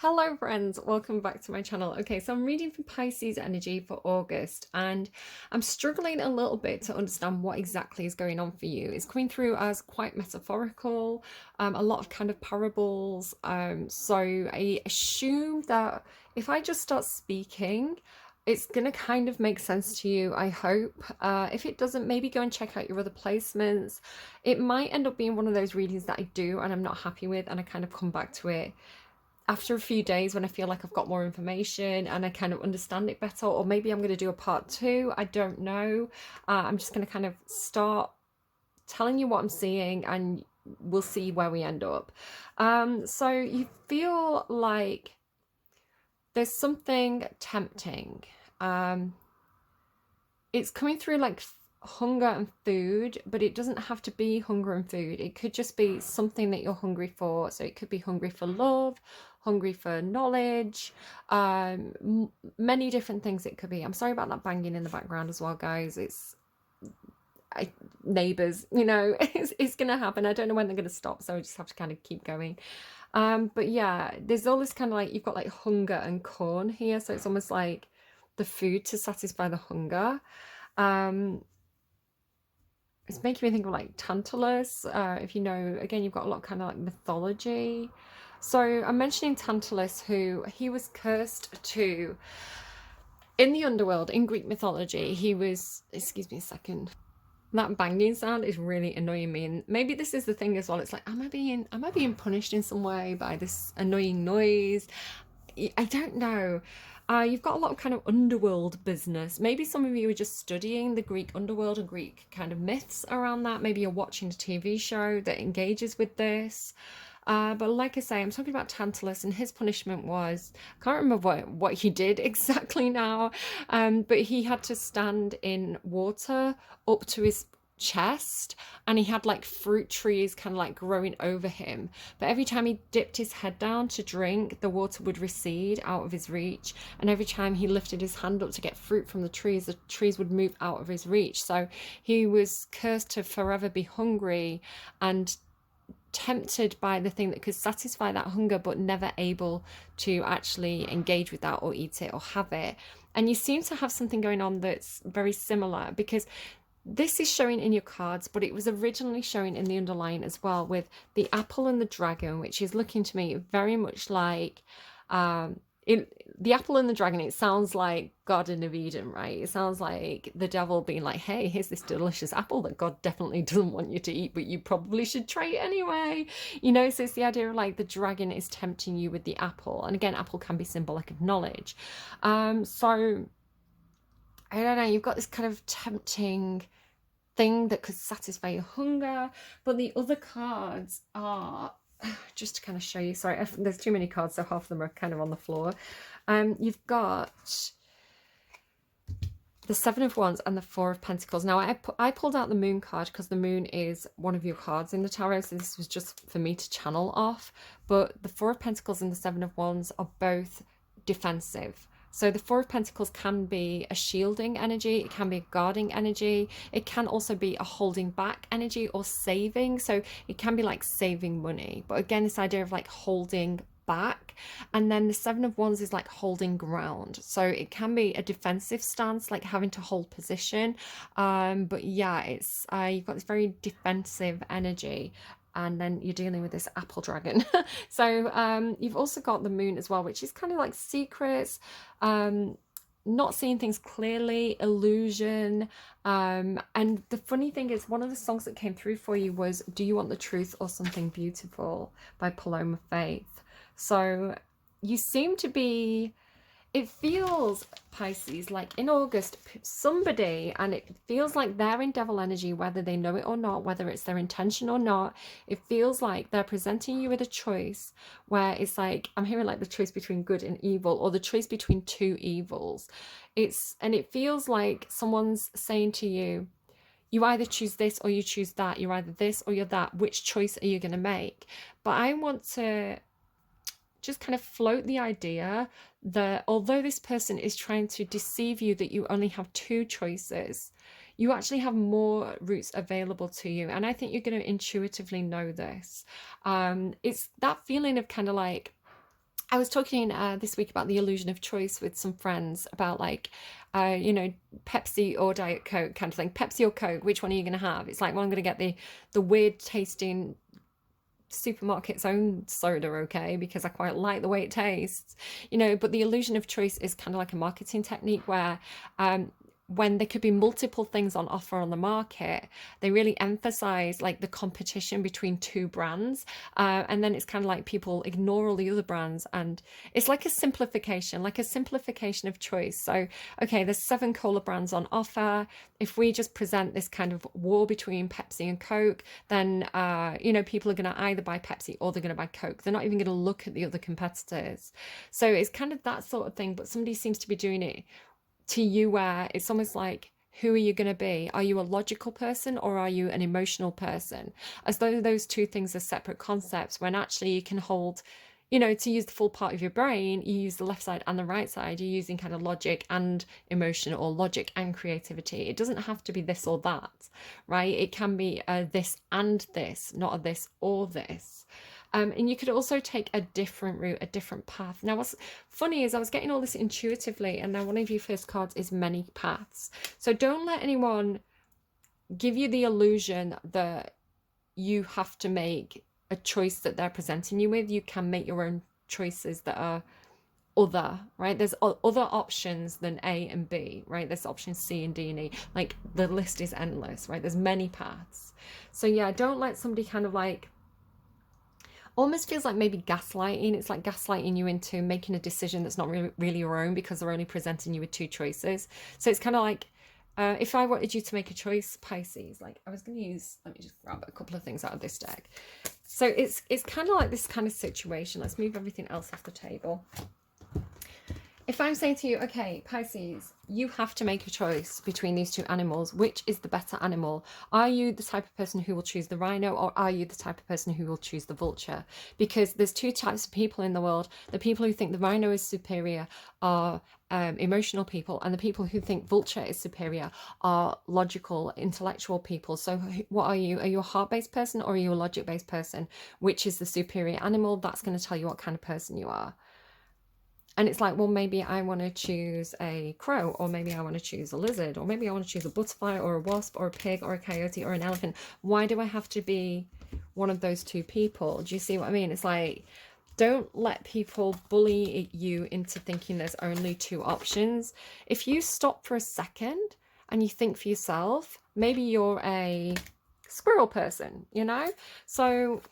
Hello friends, welcome back to my channel. Okay, so I'm reading for Pisces energy for August and I'm struggling a little bit to understand what exactly is going on for you. It's coming through as quite metaphorical, a lot of kind of parables. So I assume that if I just start speaking, it's going to kind of make sense to you, I hope. If it doesn't, maybe go and check out your other placements. It might end up being one of those readings that I do and I'm not happy with and I kind of come back to it after a few days when I feel like I've got more information and I kind of understand it better, or maybe I'm going to do a part two. I don't know. I'm just going to kind of start telling you what I'm seeing and we'll see where we end up. So you feel like there's something tempting. It's coming through like hunger and food, but it doesn't have to be hunger and food. It could just be something that you're hungry for. So it could be hungry for love, hungry for knowledge, many different things it could be. I'm sorry about that banging in the background as well, guys. It's neighbors, you know, it's gonna happen. I don't know when they're gonna stop, so I just have to kind of keep going. But yeah, there's all this kind of like, you've got like hunger and corn here, so it's almost like the food to satisfy the hunger. It's making me think of like Tantalus. If you know, again, you've got a lot of kind of like mythology. So I'm mentioning Tantalus, who he was cursed to in the underworld in Greek mythology. He was, excuse me a second, that banging sound is really annoying me, and maybe this is the thing as well. It's like, am I being punished in some way by this annoying noise? I don't know. You've got a lot of kind of underworld business. Maybe some of you are just studying the Greek underworld and Greek kind of myths around that. Maybe you're watching a TV show that engages with this. But like I say, I'm talking about Tantalus, and his punishment was, I can't remember what he did exactly now, but he had to stand in water up to his chest, and he had like fruit trees kind of like growing over him, but every time he dipped his head down to drink, the water would recede out of his reach, and every time he lifted his hand up to get fruit from the trees would move out of his reach. So he was cursed to forever be hungry and tempted by the thing that could satisfy that hunger, but never able to actually engage with that or eat it or have it. And you seem to have something going on that's very similar, because this is showing in your cards, but it was originally showing in the underlying as well, with the apple and the dragon, which is looking to me very much like the apple and the dragon. It sounds like Garden of Eden, right? It sounds like the devil being like, hey, here's this delicious apple that God definitely doesn't want you to eat, but you probably should try it anyway. You know, so it's the idea of like the dragon is tempting you with the apple. And again, apple can be symbolic of knowledge. So I don't know, you've got this kind of tempting thing that could satisfy your hunger, but the other cards are, just to kind of show you, sorry, there's too many cards, so half of them are kind of on the floor. You've got the Seven of Wands and the Four of Pentacles. Now, I pulled out the Moon card because the Moon is one of your cards in the tarot, so this was just for me to channel off. But the Four of Pentacles and the Seven of Wands are both defensive. So the Four of Pentacles can be a shielding energy, it can be a guarding energy, it can also be a holding back energy or saving. So it can be like saving money. But again, this idea of like holding back. And then the Seven of Wands is like holding ground. So it can be a defensive stance, like having to hold position. But yeah, it's you've got this very defensive energy. And then you're dealing with this apple dragon. So you've also got the Moon as well, which is kind of like secrets, not seeing things clearly, illusion. And the funny thing is, one of the songs that came through for you was Do You Want the Truth or Something Beautiful by Paloma Faith. So you seem to be, it feels, Pisces, like in August, somebody, and it feels like they're in devil energy, whether they know it or not, whether it's their intention or not. It feels like they're presenting you with a choice where it's like, I'm hearing like the choice between good and evil, or the choice between two evils. And it feels like someone's saying to you, you either choose this or you choose that. You're either this or you're that. Which choice are you going to make? But I want to just kind of float the idea that although this person is trying to deceive you that you only have two choices, you actually have more routes available to you. And I think you're going to intuitively know this. It's that feeling of kind of like, I was talking this week about the illusion of choice with some friends about like, you know, Pepsi or Diet Coke kind of thing. Pepsi or Coke, which one are you going to have? It's like, well, I'm going to get the weird tasting supermarket's own soda, okay, because I quite like the way it tastes, you know. But the illusion of choice is kind of like a marketing technique where when there could be multiple things on offer on the market, they really emphasize like the competition between two brands. And then it's kind of like people ignore all the other brands. And it's like a simplification of choice. So, okay, there's 7 cola brands on offer. If we just present this kind of war between Pepsi and Coke, then, you know, people are going to either buy Pepsi or they're going to buy Coke. They're not even going to look at the other competitors. So it's kind of that sort of thing. But somebody seems to be doing it to you where it's almost like, who are you going to be? Are you a logical person or are you an emotional person? As though those two things are separate concepts, when actually you can hold, you know, to use the full part of your brain, you use the left side and the right side. You're using kind of logic and emotion, or logic and creativity. It doesn't have to be this or that, right? It can be a this and this, not a this or this. And you could also take a different route, a different path. Now, what's funny is I was getting all this intuitively, and now one of your first cards is many paths. So don't let anyone give you the illusion that you have to make a choice that they're presenting you with. You can make your own choices that are other, right? There's other options than A and B, right? There's options C and D and E. Like, the list is endless, right? There's many paths. So yeah, don't let somebody kind of like, almost feels like maybe gaslighting. It's like gaslighting you into making a decision that's not really your own, because they're only presenting you with 2 choices. So it's kind of like, if I wanted you to make a choice, Pisces, like I was going to use, let me just grab a couple of things out of this deck. So it's kind of like this kind of situation. Let's move everything else off the table. If I'm saying to you, okay, Pisces, you have to make a choice between these 2 animals, which is the better animal? Are you the type of person who will choose the rhino, or are you the type of person who will choose the vulture? Because there's 2 types of people in the world. The people who think the rhino is superior are emotional people, and the people who think vulture is superior are logical, intellectual people. So what are you? Are you a heart-based person or are you a logic-based person? Which is the superior animal? That's going to tell you what kind of person you are. And it's like, well, maybe I want to choose a crow, or maybe I want to choose a lizard, or maybe I want to choose a butterfly or a wasp or a pig or a coyote or an elephant. Why do I have to be one of those 2 people? Do you see what I mean? It's like, don't let people bully you into thinking there's only 2 options. If you stop for a second and you think for yourself, maybe you're a squirrel person, you know? So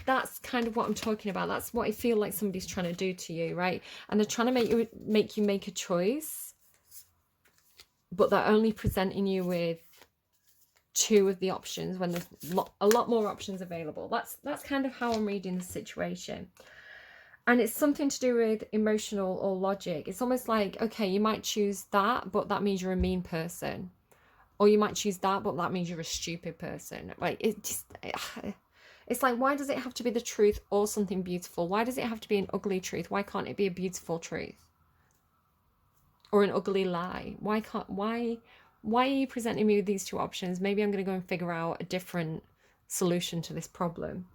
that's kind of what I'm talking about. That's what I feel like somebody's trying to do to you, right? And they're trying to make you make a choice, but they're only presenting you with 2 of the options when there's a lot more options available. That's kind of how I'm reading the situation. And it's something to do with emotional or logic. It's almost like, okay, you might choose that, but that means you're a mean person. Or you might choose that, but that means you're a stupid person. Like, it just... It's like, why does it have to be the truth or something beautiful? Why does it have to be an ugly truth? Why can't it be a beautiful truth? Or an ugly lie? Why are you presenting me with these 2 options? Maybe I'm going to go and figure out a different solution to this problem.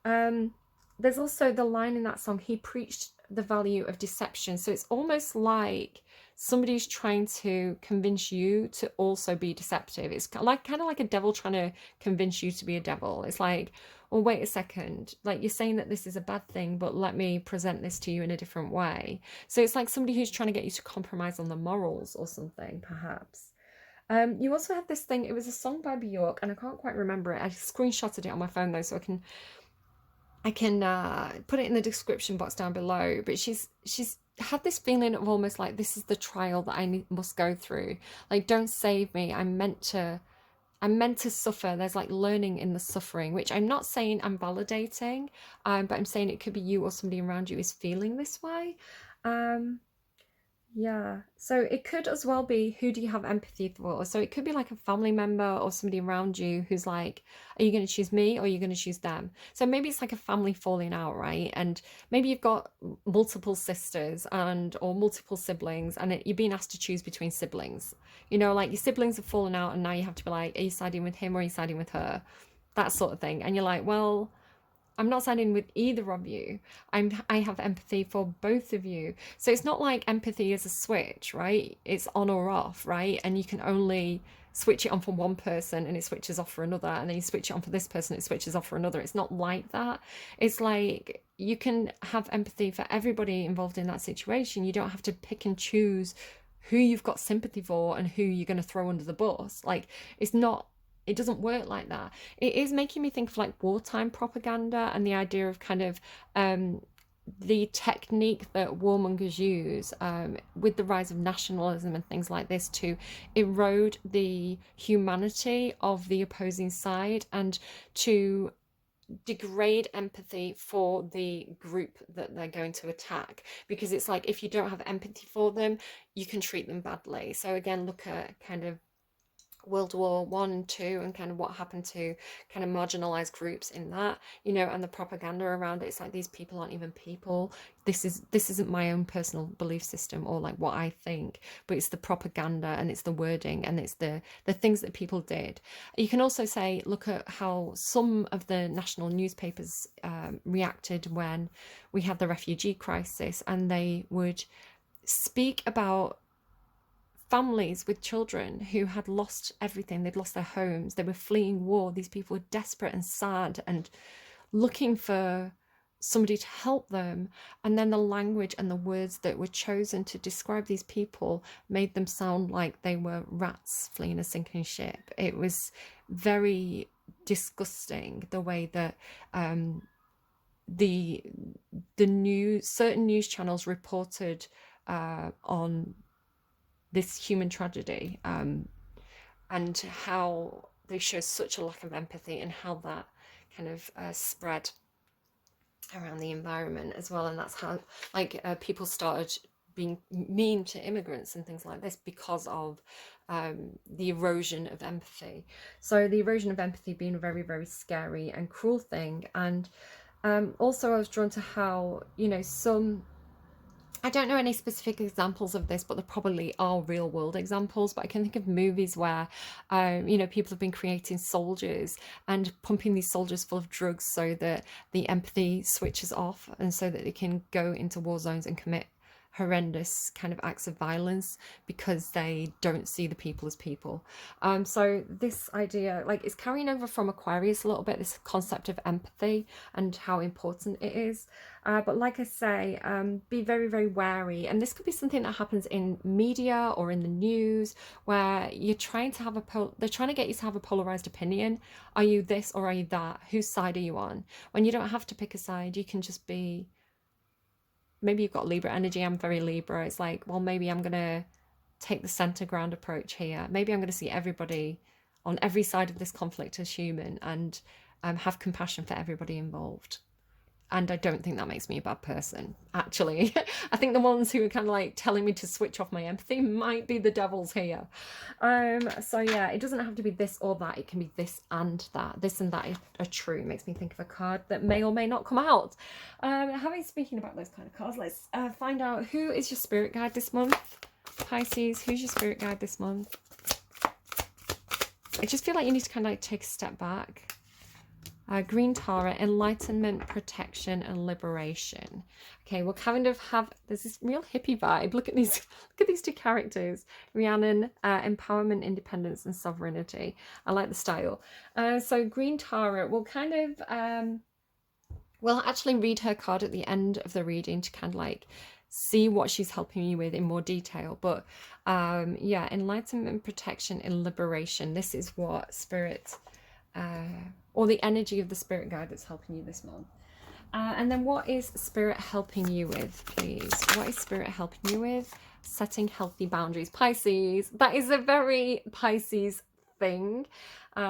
There's also the line in that song, he preached the value of deception. So it's almost like somebody's trying to convince you to also be deceptive. It's kind of like a devil trying to convince you to be a devil. It's like, well, wait a second, like, you're saying that this is a bad thing, but let me present this to you in a different way. So it's like somebody who's trying to get you to compromise on the morals or something, perhaps. You also have this thing, it was a song by Bjork, and I can't quite remember it. I screenshotted it on my phone though, so I can put it in the description box down below. But she's had this feeling of almost like, this is the trial that I must go through. Like, don't save me. I'm meant to suffer. There's like learning in the suffering, which I'm not saying I'm validating, but I'm saying it could be you or somebody around you is feeling this way. Yeah, so it could as well be, who do you have empathy for? So it could be like a family member or somebody around you who's like, are you going to choose me or are you going to choose them? So maybe it's like a family falling out, right? And maybe you've got multiple sisters or multiple siblings, and you're being asked to choose between siblings. You know, like your siblings have fallen out and now you have to be like, are you siding with him or are you siding with her? That sort of thing. And you're like, well, I'm not siding with either of you. I have empathy for both of you. So it's not like empathy is a switch, right? It's on or off, right? And you can only switch it on for one person and it switches off for another, and then you switch it on for this person, it switches off for another. It's not like that. It's like you can have empathy for everybody involved in that situation. You don't have to pick and choose who you've got sympathy for and who you're going to throw under the bus. Like, it's not, it doesn't work like that. It is making me think of like wartime propaganda and the idea of kind of the technique that warmongers use with the rise of nationalism and things like this to erode the humanity of the opposing side and to degrade empathy for the group that they're going to attack, because it's like if you don't have empathy for them, you can treat them badly. So again, look at kind of World War One and Two and kind of what happened to kind of marginalized groups in that, you know, and the propaganda around it. It's like these people aren't even people. This isn't my own personal belief system or like what I think, but it's the propaganda and it's the wording and it's the things that people did. You can also say, look at how some of the national newspapers reacted when we had the refugee crisis, and they would speak about families with children who had lost everything. They'd lost their homes. They were fleeing war. These people were desperate and sad and looking for somebody to help them. And then the language and the words that were chosen to describe these people made them sound like they were rats fleeing a sinking ship. It was very disgusting the way that the certain news channels reported on this human tragedy, and how they show such a lack of empathy and how that kind of spread around the environment as well. And that's how like people started being mean to immigrants and things like this because of the erosion of empathy. So the erosion of empathy being a very, very scary and cruel thing. And also I was drawn to how, you know, I don't know any specific examples of this, but there probably are real world examples. But I can think of movies where, you know, people have been creating soldiers and pumping these soldiers full of drugs so that the empathy switches off and so that they can go into war zones and commit horrendous kind of acts of violence because they don't see the people as people. So this idea, like, it's carrying over from Aquarius a little bit, this concept of empathy and how important it is. But like I say, be very, very wary. And this could be something that happens in media or in the news where you're trying to have they're trying to get you to have a polarized opinion. Are you this or are you that? Whose side are you on? When you don't have to pick a side, you can just be, maybe you've got Libra energy. I'm very Libra. It's like, well, maybe I'm going to take the center ground approach here. Maybe I'm going to see everybody on every side of this conflict as human and have compassion for everybody involved. And I don't think that makes me a bad person, actually. I think the ones who are kind of like telling me to switch off my empathy might be the devils here. So yeah, it doesn't have to be this or that. It can be this and that. This and that are true. It makes me think of a card that may or may not come out. Speaking about those kind of cards, let's find out who is your spirit guide this month. Pisces, who's your spirit guide this month? I just feel like you need to kind of like take a step back. Green Tara, enlightenment, protection, and liberation. Okay, we'll kind of have, there's this real hippie vibe. Look at these two characters. Rhiannon, empowerment, independence, and sovereignty. I like the style. So Green Tara, we'll kind of, we'll actually read her card at the end of the reading to kind of like see what she's helping you with in more detail. But yeah, enlightenment, protection, and liberation. This is what spirit, or the energy of the spirit guide that's helping you this month. And then what is spirit helping you with, please? What is spirit helping you with? Setting healthy boundaries. Pisces, that is a very Pisces thing.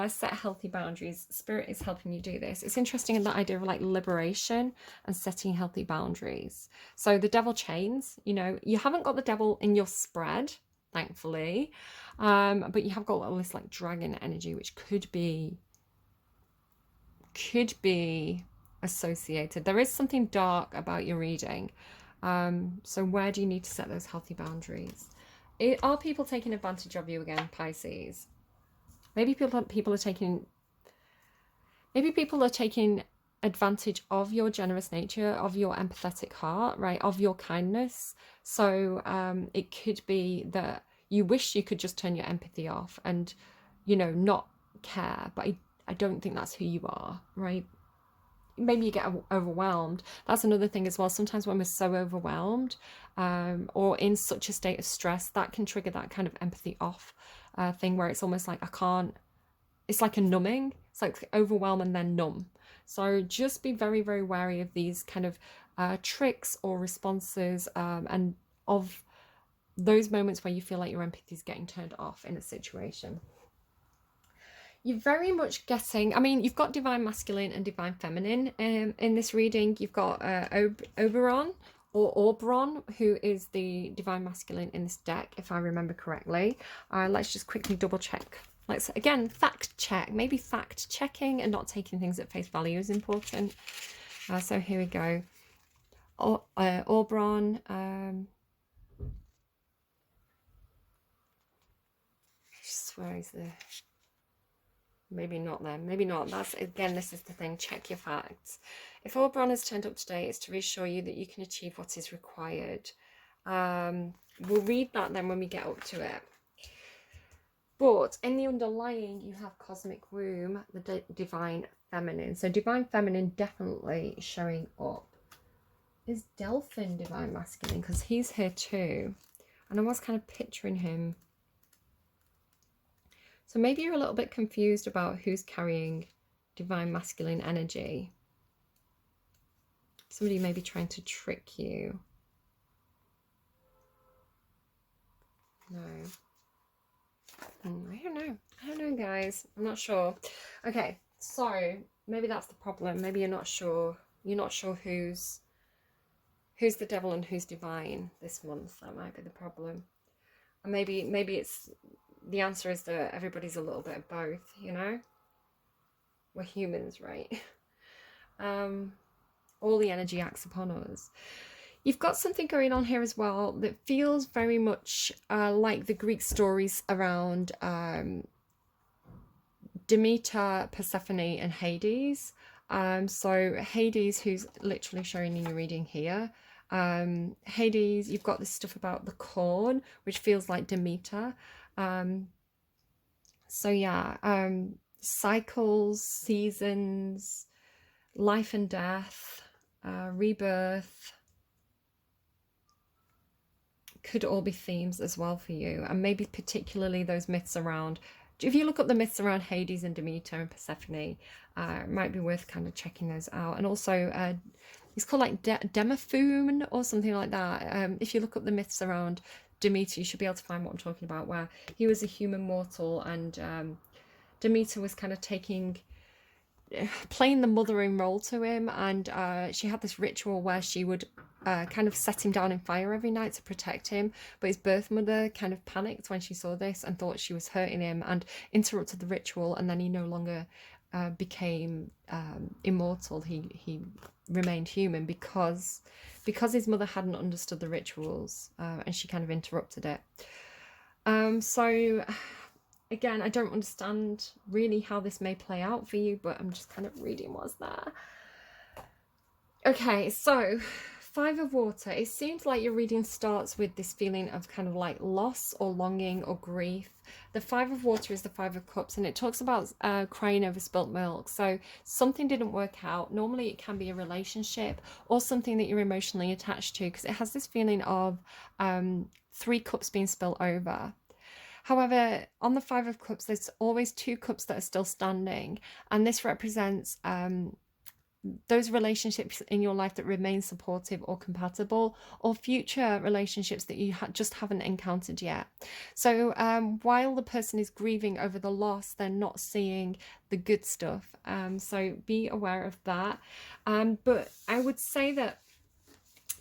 Set healthy boundaries. Spirit is helping you do this. It's interesting in that idea of like liberation and setting healthy boundaries. So the devil chains, you know, you haven't got the devil in your spread, thankfully, but you have got all this like dragon energy, which could be associated. There is something dark about your reading. So where do you need to set those healthy boundaries? Are people taking advantage of you again, Pisces? Maybe people are taking advantage of your generous nature, of your empathetic heart, right, of your kindness. So it could be that you wish you could just turn your empathy off and, you know, not care, but I don't think that's who you are, right? Maybe you get overwhelmed. That's another thing as well. Sometimes when we're so overwhelmed or in such a state of stress, that can trigger that kind of empathy off thing where it's almost like I can't, it's like a numbing. It's like overwhelm and then numb. So just be very, very wary of these kind of tricks or responses and of those moments where you feel like your empathy is getting turned off in a situation. You're very much getting, I mean, you've got divine masculine and divine feminine in this reading. You've got Oberon or Oberon, who is the divine masculine in this deck, if I remember correctly. Let's just quickly double check. Let's, again, fact check. Maybe fact checking and not taking things at face value is important. So here we go. Oberon. Where is the... Maybe not then, maybe not. That's, again, this is the thing, check your facts. If Oberon has turned up today, it's to reassure you that you can achieve what is required. We'll read that then when we get up to it. But in the underlying, you have cosmic womb, the divine feminine. So divine feminine definitely showing up. Is Delphin divine masculine? Because he's here too. And I was kind of picturing him. So maybe you're a little bit confused about who's carrying divine masculine energy. Somebody may be trying to trick you. No. I don't know. I don't know, guys. I'm not sure. Okay, so maybe that's the problem. Maybe you're not sure. You're not sure who's the devil and who's divine this month. That might be the problem. And maybe it's... The answer is that everybody's a little bit of both, you know? We're humans, right? All the energy acts upon us. You've got something going on here as well that feels very much like the Greek stories around Demeter, Persephone, and Hades. So Hades, who's literally showing in your reading here. Hades, you've got this stuff about the corn, which feels like Demeter. So yeah, cycles, seasons, life and death, rebirth could all be themes as well for you, and maybe particularly those myths around... If you look up the myths around Hades and Demeter and Persephone, it might be worth kind of checking those out. And also it's called like Demophoon or something like that. If you look up the myths around Demeter, you should be able to find what I'm talking about, where he was a human mortal and Demeter was kind of playing the mothering role to him, and she had this ritual where she would kind of set him down in fire every night to protect him, but his birth mother kind of panicked when she saw this and thought she was hurting him and interrupted the ritual, and then he no longer became immortal. He remained human because his mother hadn't understood the rituals, and she kind of interrupted it. So again, I don't understand really how this may play out for you, but I'm just kind of reading what's there. Okay, so 5 of Water. It seems like your reading starts with this feeling of kind of like loss or longing or grief. The 5 of Water is the 5 of Cups, and it talks about crying over spilt milk. So something didn't work out. Normally it can be a relationship or something that you're emotionally attached to, because it has this feeling of 3 cups being spilt over. However, on the 5 of Cups, there's always 2 cups that are still standing, and this represents those relationships in your life that remain supportive or compatible, or future relationships that you just haven't encountered yet. So while the person is grieving over the loss, they're not seeing the good stuff. So be aware of that. But I would say that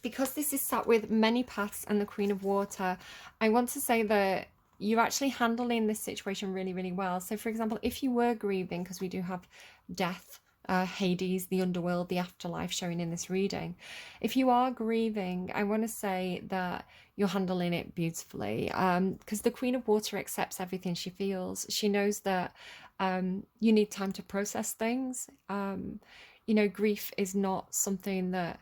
because this is sat with many paths and the Queen of Water, I want to say that you're actually handling this situation really, really well. So for example, if you were grieving, because we do have death, Hades, the underworld, the afterlife showing in this reading. If you are grieving, I want to say that you're handling it beautifully, because the Queen of Water accepts everything she feels. She knows that you need time to process things. you know, grief is not something that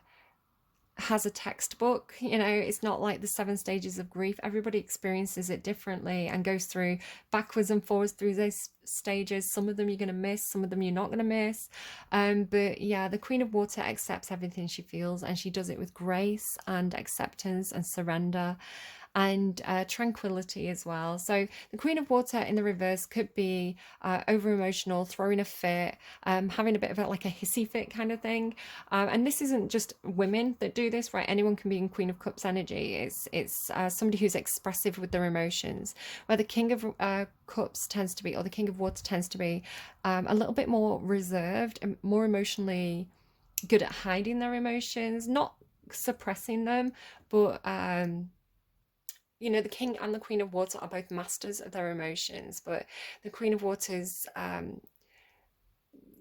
has a textbook. You know, it's not like the 7 stages of grief. Everybody experiences it differently and goes through backwards and forwards through those stages. Some of them you're going to miss, some of them you're not going to miss. But yeah, the Queen of Water accepts everything she feels, and she does it with grace and acceptance and surrender and tranquility as well. So the Queen of Water in the reverse could be over emotional, throwing a fit, having a bit of like a hissy fit kind of thing. And this isn't just women that do this, right? Anyone can be in Queen of Cups energy. It's somebody who's expressive with their emotions, where the King of Cups tends to be, or the King of Water tends to be, a little bit more reserved and more emotionally good at hiding their emotions, not suppressing them, but you know, the King and the Queen of Water are both masters of their emotions, but the Queen of Waters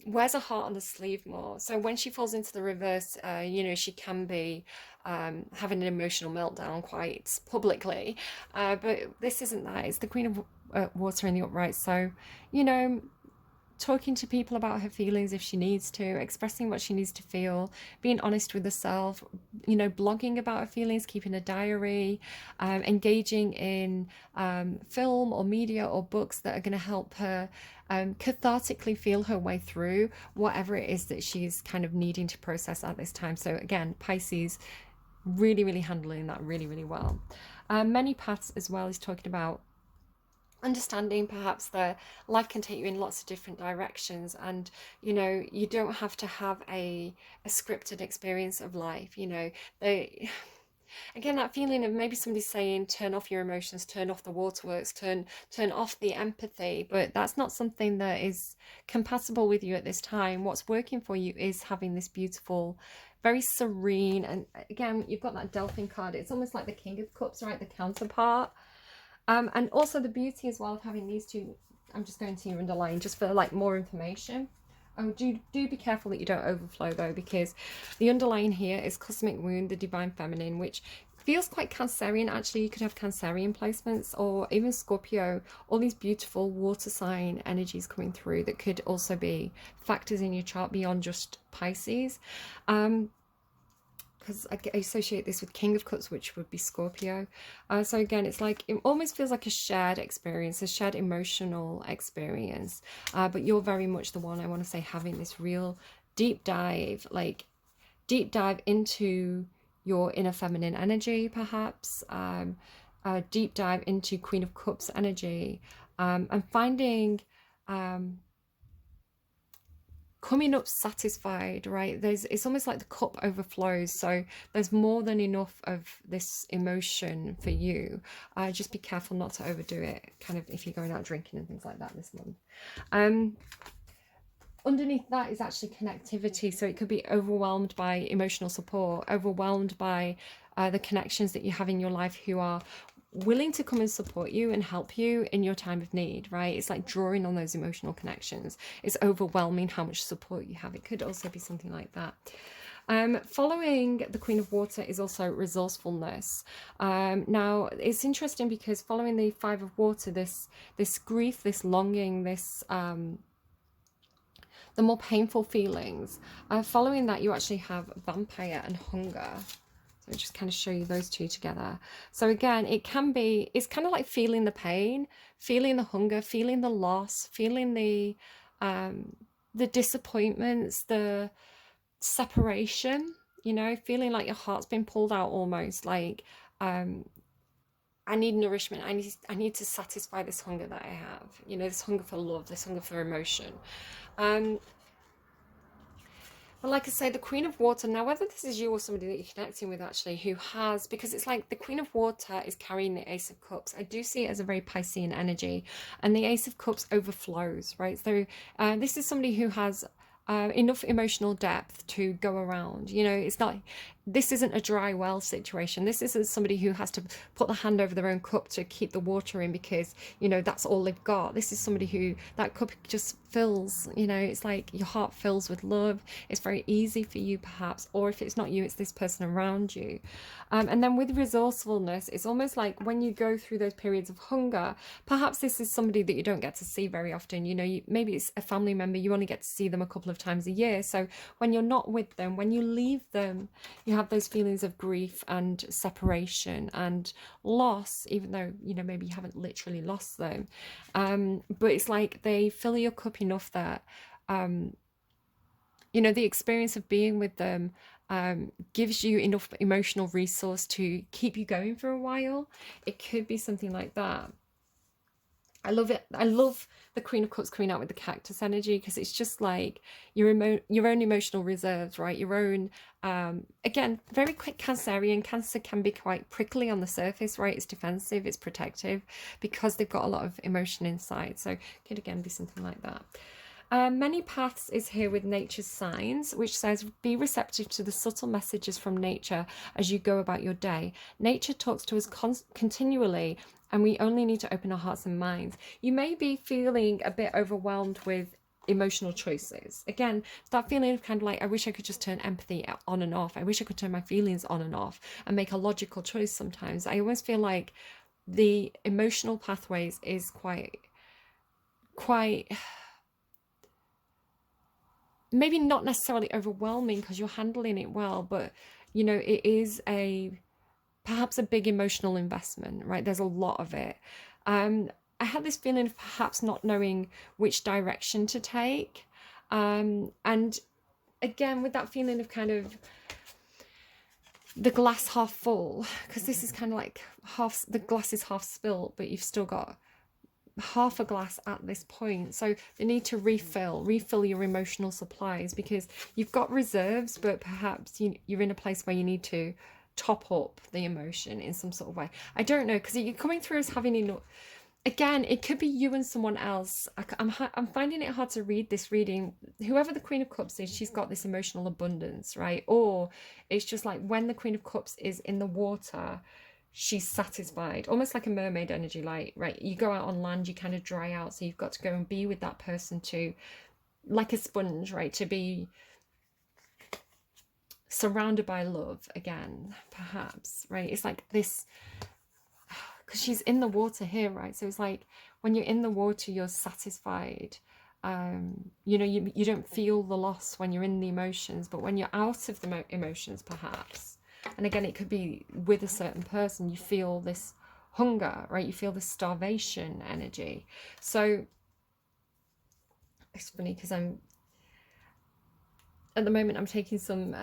wears a heart on the sleeve more. So when she falls into the reverse, you know, she can be having an emotional meltdown quite publicly. But this isn't that. It's the Queen of Water in the upright. So, you know, talking to people about her feelings if she needs to, expressing what she needs to feel, being honest with herself, you know, blogging about her feelings, keeping a diary, engaging in film or media or books that are going to help her cathartically feel her way through whatever it is that she's kind of needing to process at this time. So again, Pisces really, really handling that really, really well. Many paths as well is talking about understanding perhaps that life can take you in lots of different directions, and you know, you don't have to have a scripted experience of life. You know, they again, that feeling of maybe somebody saying turn off your emotions, turn off the waterworks, turn off the empathy, but that's not something that is compatible with you at this time. What's working for you is having this beautiful, very serene, and again, you've got that Delphine card. It's almost like the King of Cups, right? The counterpart. And also the beauty as well of having these two. I'm just going to underline just for like more information. Oh, do be careful that you don't overflow though, because the underline here is cosmic wound, the divine feminine, which feels quite Cancerian. Actually, you could have Cancerian placements or even Scorpio, all these beautiful water sign energies coming through that could also be factors in your chart beyond just Pisces. Because I associate this with King of Cups, which would be Scorpio. So again, it's like, it almost feels like a shared experience, a shared emotional experience. But you're very much the one, I want to say, having this real deep dive, like deep dive into your inner feminine energy, perhaps. Deep dive into Queen of Cups energy. And finding... coming up satisfied, right? It's almost like the cup overflows, so there's more than enough of this emotion for you. Just be careful not to overdo it, kind of, if you're going out drinking and things like that this month. Underneath that is actually connectivity, so it could be overwhelmed by emotional support, overwhelmed by the connections that you have in your life who are willing to come and support you and help you in your time of need, right? It's like drawing on those emotional connections. It's overwhelming how much support you have. It could also be something like that. Following the Queen of Water is also resourcefulness. Now, it's interesting because following the Five of Water, this grief, this longing, this the more painful feelings, following that you actually have vampire and hunger. So just kind of show you those two together. So again, it can be, it's kind of like feeling the pain, feeling the hunger, feeling the loss, feeling the disappointments, the separation, you know, feeling like your heart's been pulled out almost, like I need nourishment. I need to satisfy this hunger that I have, you know, this hunger for love, this hunger for emotion. But like I say, the Queen of Water, now whether this is you or somebody that you're connecting with actually who has, because it's like the Queen of Water is carrying the Ace of Cups. I do see it as a very Piscean energy, and the Ace of Cups overflows, right? So this is somebody who has enough emotional depth to go around. You know, it's not, this isn't a dry well situation. This isn't somebody who has to put the hand over their own cup to keep the water in because, you know, that's all they've got. This is somebody who that cup just fills, you know, it's like your heart fills with love. It's very easy for you perhaps, or if it's not you, it's this person around you. And then with resourcefulness, it's almost like when you go through those periods of hunger, perhaps this is somebody that you don't get to see very often. You know, maybe it's a family member, you only get to see them a couple of times a year. So when you're not with them, when you leave them, you have those feelings of grief and separation and loss, even though, you know, maybe you haven't literally lost them. But it's like they fill your cup enough that, you know, the experience of being with them gives you enough emotional resource to keep you going for a while. It could be something like that. I love it. I love the Queen of Cups coming out with the cactus energy, because it's just like your own emotional reserves, right? Your own, again, very quick Cancerian. Cancer can be quite prickly on the surface, right? It's defensive, it's protective, because they've got a lot of emotion inside. So it could again be something like that. Many Paths is here with nature's signs, which says be receptive to the subtle messages from nature as you go about your day. Nature talks to us continually, and we only need to open our hearts and minds. You may be feeling a bit overwhelmed with emotional choices. Again, that feeling of kind of like, I wish I could just turn empathy on and off. I wish I could turn my feelings on and off and make a logical choice sometimes. I almost feel like the emotional pathways is quite maybe not necessarily overwhelming because you're handling it well, but you know, it is perhaps a big emotional investment, right? There's a lot of it. I had this feeling of perhaps not knowing which direction to take. And again, with that feeling of kind of the glass half full, because this is kind of like the glass is half spilled, but you've still got half a glass at this point. So you need to refill your emotional supplies, because you've got reserves, but perhaps you're in a place where you need to top up the emotion in some sort of way. I don't know, because you're coming through as having enough. Again, it could be you and someone else. I'm finding it hard to read this reading. Whoever the Queen of Cups is, she's got this emotional abundance, right? Or it's just like when the Queen of Cups is in the water, she's satisfied, almost like a mermaid energy. Like, right, you go out on land, you kind of dry out, so you've got to go and be with that person to, like a sponge, right, to be surrounded by love again, perhaps, right? It's like this, because she's in the water here, right? So it's like when you're in the water, you're satisfied. You know, you don't feel the loss when you're in the emotions, but when you're out of the emotions, perhaps, and again, it could be with a certain person, you feel this hunger, right? You feel this starvation energy. So it's funny because at the moment I'm taking some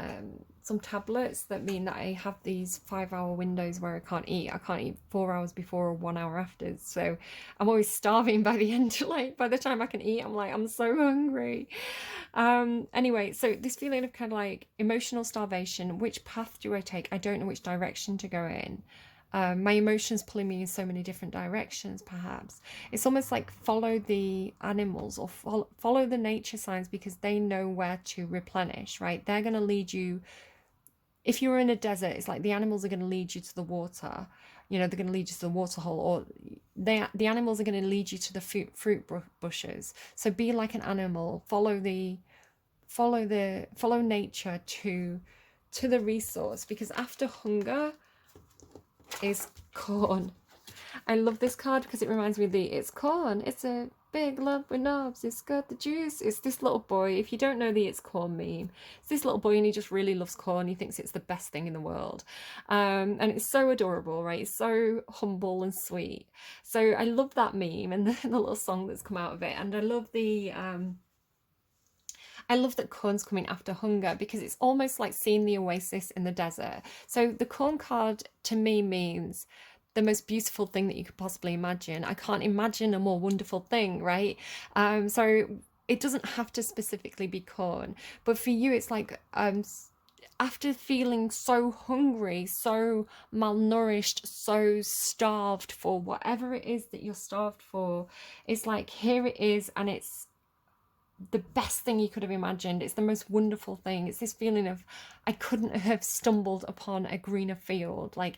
tablets that mean that I have these 5-hour windows where I can't eat. I can't eat 4 hours before or 1 hour after. So I'm always starving by the end. Like by the time I can eat, I'm like, I'm so hungry. Anyway, so this feeling of kind of like emotional starvation. Which path do I take? I don't know which direction to go in. My emotions pulling me in so many different directions, perhaps. It's almost like follow the animals or follow the nature signs, because they know where to replenish, right? They're going to lead you. If you're in a desert, it's like the animals are going to lead you to the water. You know, they're going to lead you to the water hole, or the animals are going to lead you to the fruit bushes. So be like an animal. Follow nature to the resource, because after hunger is corn. I love this card because it reminds me of it's corn. It's a big lump with knobs. It's got the juice. It's this little boy. If you don't know the it's corn meme, it's this little boy and he just really loves corn. He thinks it's the best thing in the world. And it's so adorable, right? It's so humble and sweet. So I love that meme and the little song that's come out of it. And I love that corn's coming after hunger, because it's almost like seeing the oasis in the desert. So the corn card to me means the most beautiful thing that you could possibly imagine. I can't imagine a more wonderful thing, right? So it doesn't have to specifically be corn, but for you, it's like after feeling so hungry, so malnourished, so starved for whatever it is that you're starved for, it's like here it is, and it's the best thing you could have imagined. It's the most wonderful thing. It's this feeling of, I couldn't have stumbled upon a greener field. Like,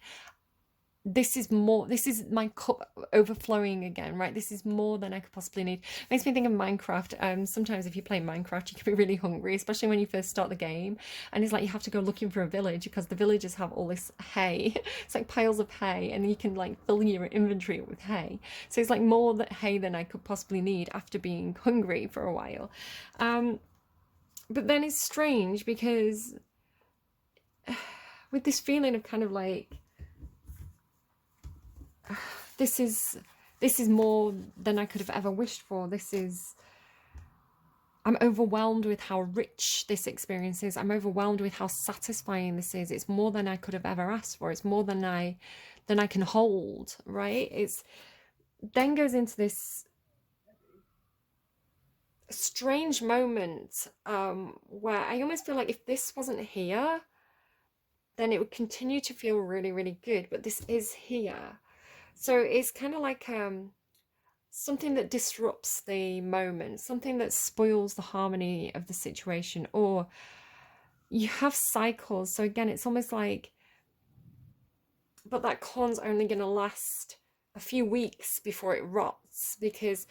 this is more, this is my cup overflowing again, right? This is more than I could possibly need. Makes me think of Minecraft. Sometimes if you play Minecraft, you can be really hungry, especially when you first start the game, and it's like you have to go looking for a village because the villagers have all this hay. It's like piles of hay, and you can like fill your inventory with hay. So it's like more that hay than I could possibly need after being hungry for a while. But then it's strange because with this feeling of kind of like, this is more than I could have ever wished for. I'm overwhelmed with how rich this experience is. I'm overwhelmed with how satisfying this is. It's more than I could have ever asked for. It's more than I can hold, right? It's then goes into this strange moment where I almost feel like if this wasn't here, then it would continue to feel really, really good. But this is here. So it's kind of like something that disrupts the moment, something that spoils the harmony of the situation, or you have cycles. So again, it's almost like, but that corn's only going to last a few weeks before it rots, because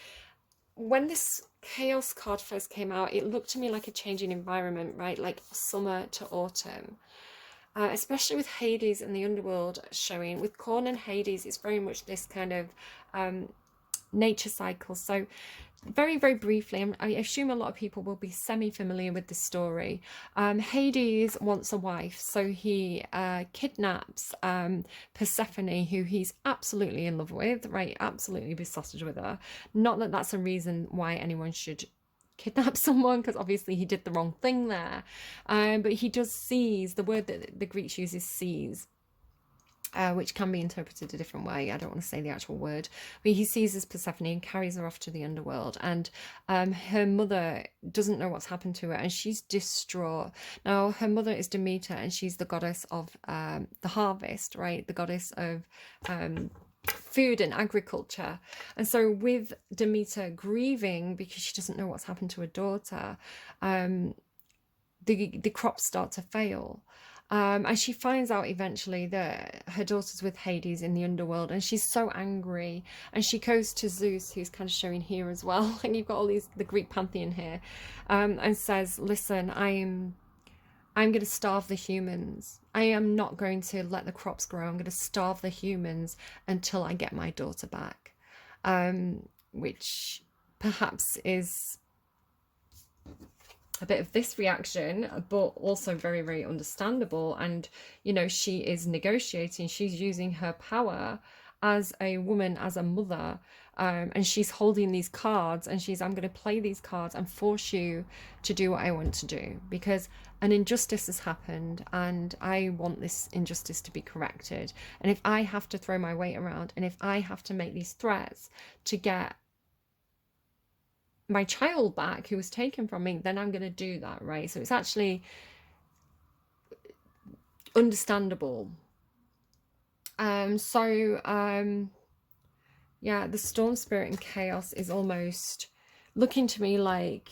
when this chaos card first came out, it looked to me like a changing environment, right? Like summer to autumn. Especially with Hades and the underworld showing. With Corn and Hades, it's very much this kind of nature cycle. So very, very briefly, I assume a lot of people will be semi-familiar with the story. Hades wants a wife, so he kidnaps Persephone, who he's absolutely in love with, right? Absolutely besotted with her. Not that that's a reason why anyone should kidnap someone, because obviously he did the wrong thing there, but he does seize. The word that the Greeks use is seize, which can be interpreted a different way. I don't want to say the actual word, but he seizes Persephone and carries her off to the underworld, and her mother doesn't know what's happened to her, and she's distraught. Now her mother is Demeter, and she's the goddess of the harvest, right? The goddess of food and agriculture. And so with Demeter grieving because she doesn't know what's happened to her daughter, the crops start to fail. And she finds out eventually that her daughter's with Hades in the underworld, and she's so angry, and she goes to Zeus, who's kind of showing here as well, and you've got all the Greek pantheon here, and says, listen, I'm going to starve the humans. I am not going to let the crops grow. I'm going to starve the humans until I get my daughter back, which perhaps is a bit of this reaction, but also very, very understandable. And, you know, she is negotiating. She's using her power as a woman, as a mother, and she's holding these cards, and I'm going to play these cards and force you to do what I want to do, because an injustice has happened and I want this injustice to be corrected. And if I have to throw my weight around, and if I have to make these threats to get my child back who was taken from me, then I'm going to do that, right? So it's actually understandable. Yeah, the storm spirit and chaos is almost looking to me like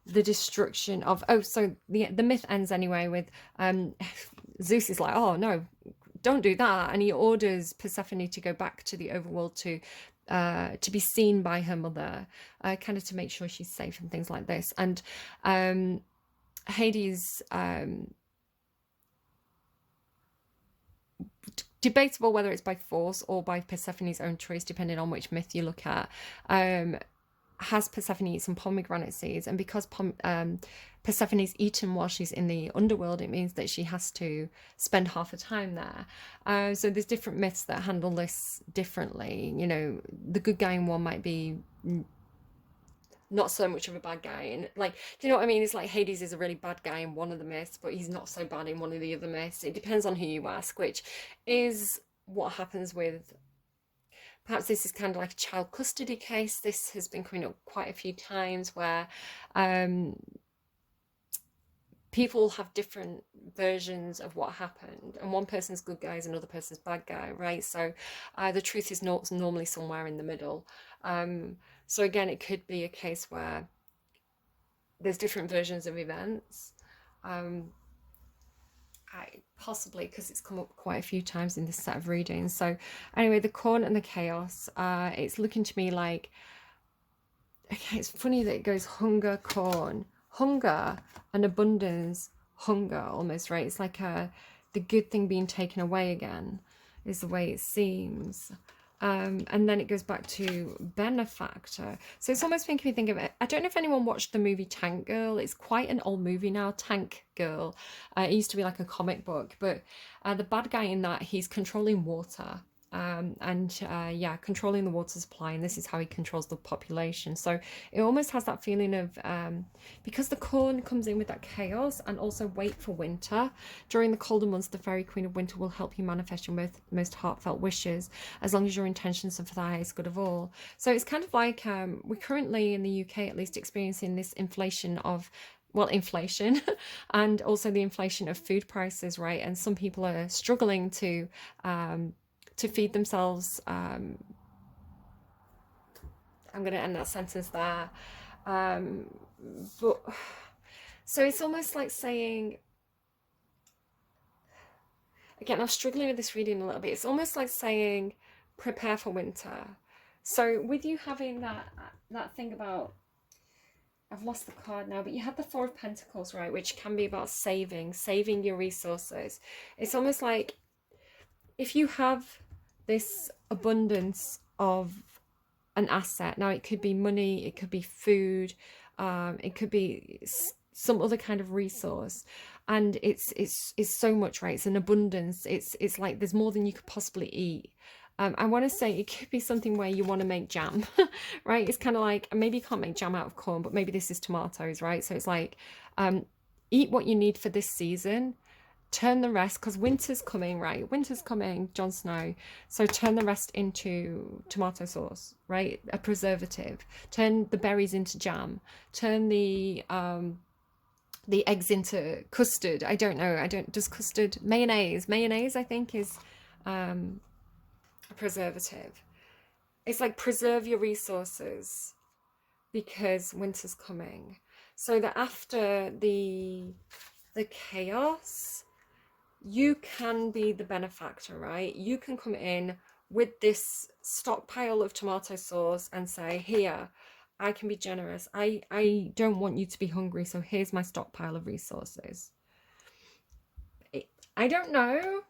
the destruction of, so the myth ends anyway with Zeus is like, oh no, don't do that, and he orders Persephone to go back to the overworld to be seen by her mother, kind of to make sure she's safe and things like this. And Hades, debatable whether it's by force or by Persephone's own choice, depending on which myth you look at, has Persephone eat some pomegranate seeds, and because Persephone's eaten while she's in the underworld, it means that she has to spend half her time there. So there's different myths that handle this differently. You know, the good guy in one might be not so much of a bad guy, and like, do you know what I mean? It's like Hades is a really bad guy in one of the myths, but he's not so bad in one of the other myths. It depends on who you ask, which is what happens with, perhaps this is kind of like a child custody case. This has been coming up quite a few times where people have different versions of what happened, and one person's good guy is another person's bad guy, right? So the truth is not normally somewhere in the middle. So again, it could be a case where there's different versions of events. I possibly because it's come up quite a few times in this set of readings. So anyway, the corn and the chaos, it's looking to me like, okay, it's funny that it goes hunger, corn, hunger and abundance, hunger almost, right? It's like the good thing being taken away again is the way it seems. And then it goes back to benefactor. So it's almost making me think of it. I don't know if anyone watched the movie Tank Girl. It's quite an old movie now, Tank Girl. It used to be like a comic book, but the bad guy in that, he's controlling water. Yeah, controlling the water supply, and this is how he controls the population. So it almost has that feeling of because the corn comes in with that chaos, and also wait for winter. During the colder months, the fairy queen of winter will help you manifest your most heartfelt wishes, as long as your intentions are for the highest good of all. So it's kind of like we're currently in the UK at least experiencing this inflation of, well, inflation and also the inflation of food prices, right? And some people are struggling to feed themselves. I'm going to end that sentence there. But so it's almost like saying, again, I'm struggling with this reading a little bit. It's almost like saying, prepare for winter. So with you having that thing about, I've lost the card now, but you have the Four of Pentacles, right? Which can be about saving your resources. It's almost like if you have this abundance of an asset, now it could be money, it could be food, it could be some other kind of resource, and it's so much, right? It's an abundance. It's like there's more than you could possibly eat. I want to say it could be something where you want to make jam, right? It's kind of like, maybe you can't make jam out of corn, but maybe this is tomatoes, right? So it's like, eat what you need for this season, turn the rest, because winter's coming, right? Winter's coming, Jon Snow. So turn the rest into tomato sauce, right? A preservative. Turn the berries into jam. Turn the eggs into custard. I don't know. Does custard, mayonnaise, I think is a preservative. It's like preserve your resources because winter's coming. So that after the chaos, you can be the benefactor, right? You can come in with this stockpile of tomato sauce and say, here, I can be generous. I don't want you to be hungry, so here's my stockpile of resources. I don't know.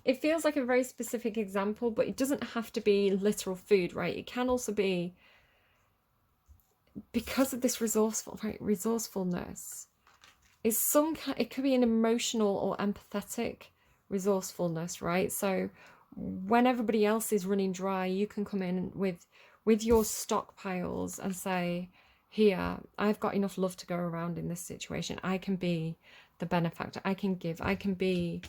It feels like a very specific example, but it doesn't have to be literal food, right? It can also be because of this resourcefulness. It could be an emotional or empathetic resourcefulness, right? So when everybody else is running dry, you can come in with your stockpiles and say, here, I've got enough love to go around in this situation. I can be the benefactor. I can give. I can be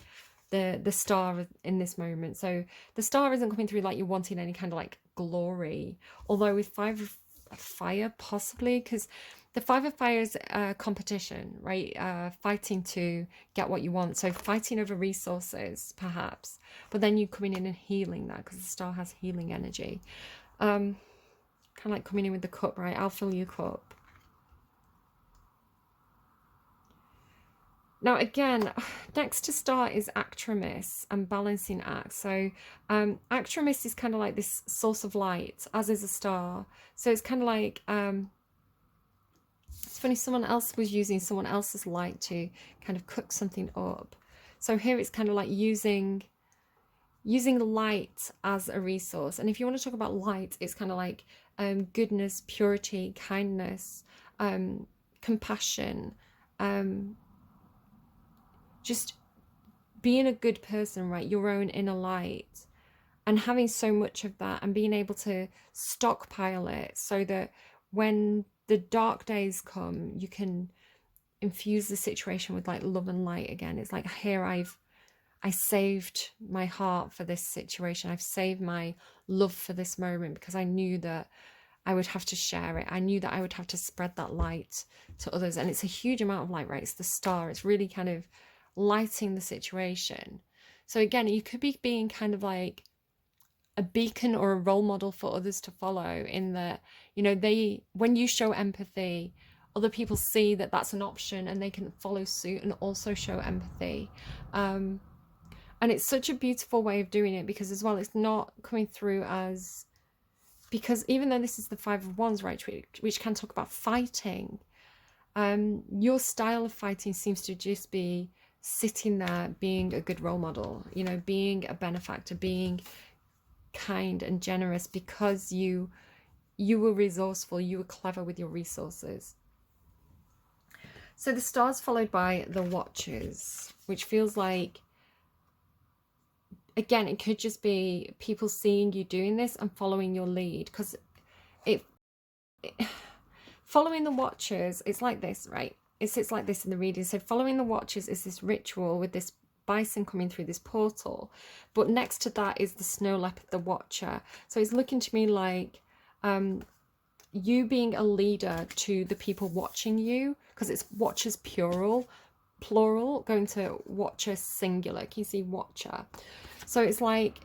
the star in this moment. So the star isn't coming through like you're wanting any kind of like glory, although with Five of Fire, possibly, because the Five of Fire is competition, right? Fighting to get what you want. So fighting over resources, perhaps. But then you coming in and healing that, because the star has healing energy. Kind of like coming in with the cup, right? I'll fill your cup. Now, again, next to star is Actramis and balancing act. So Actramis is kind of like this source of light, as is a star. So it's kind of like... it's funny, someone else was using someone else's light to kind of cook something up. So here it's kind of like using light as a resource. And if you want to talk about light, it's kind of like goodness, purity, kindness, compassion, just being a good person, right? Your own inner light, and having so much of that and being able to stockpile it so that when the dark days come, you can infuse the situation with like love and light again. It's like, here, I saved my heart for this situation. I've saved my love for this moment because I knew that I would have to share it. I knew that I would have to spread that light to others. And it's a huge amount of light, right? It's the star. It's really kind of lighting the situation. So again, you could be being kind of like a beacon or a role model for others to follow, in that, you know, when you show empathy, other people see that that's an option and they can follow suit and also show empathy. And it's such a beautiful way of doing it, because as well, it's not coming through as, because even though this is the Five of Wands, right, which can talk about fighting, your style of fighting seems to just be sitting there being a good role model, you know, being a benefactor, being kind and generous, because you were resourceful, you were clever with your resources. So the stars followed by the Watchers, which feels like, again, it could just be people seeing you doing this and following your lead, because it following the Watchers, it's like this, right? It's like this in the reading. So following the Watchers is this ritual with this bison coming through this portal, but next to that is the snow leopard, the Watcher. So it's looking to me like you being a leader to the people watching you, because it's Watchers plural, going to Watcher singular. Can you see Watcher? So it's like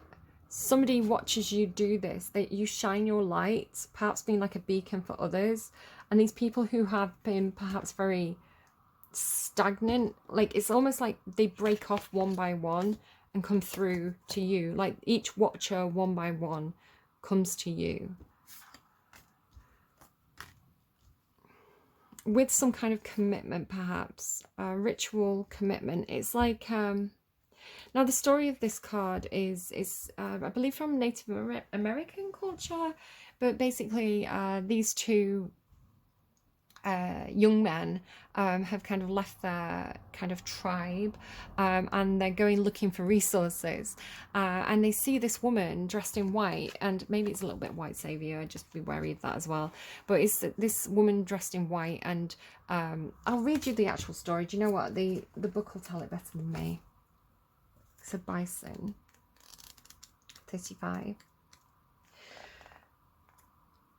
somebody watches you do this, that you shine your light, perhaps being like a beacon for others. And these people who have been perhaps very stagnant, like it's almost like they break off one by one and come through to you. Like each Watcher, one by one, comes to you with some kind of commitment, perhaps ritual commitment. It's like now the story of this card is I believe from Native American culture, but basically these two young men have kind of left their kind of tribe, and they're going looking for resources, and they see this woman dressed in white, and maybe it's a little bit white savior, I'd just be wary of that as well, but it's this woman dressed in white, and I'll read you the actual story. Do you know what, the book will tell it better than me. It's a bison. 35.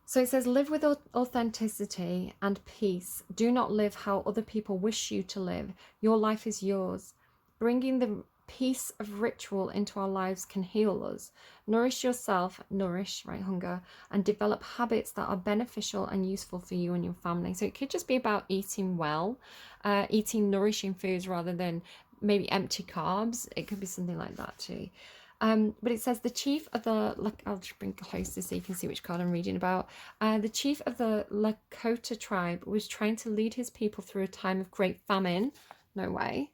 So it says, live with authenticity and peace. Do not live how other people wish you to live. Your life is yours. Bringing the peace of ritual into our lives can heal us. Nourish yourself, right, hunger, and develop habits that are beneficial and useful for you and your family. So it could just be about eating well, eating nourishing foods rather than maybe empty carbs. It could be something like that too. But it says the chief of the, I'll just bring closer so you can see which card I'm reading about. The chief of the Lakota tribe was trying to lead his people through a time of great famine. No way.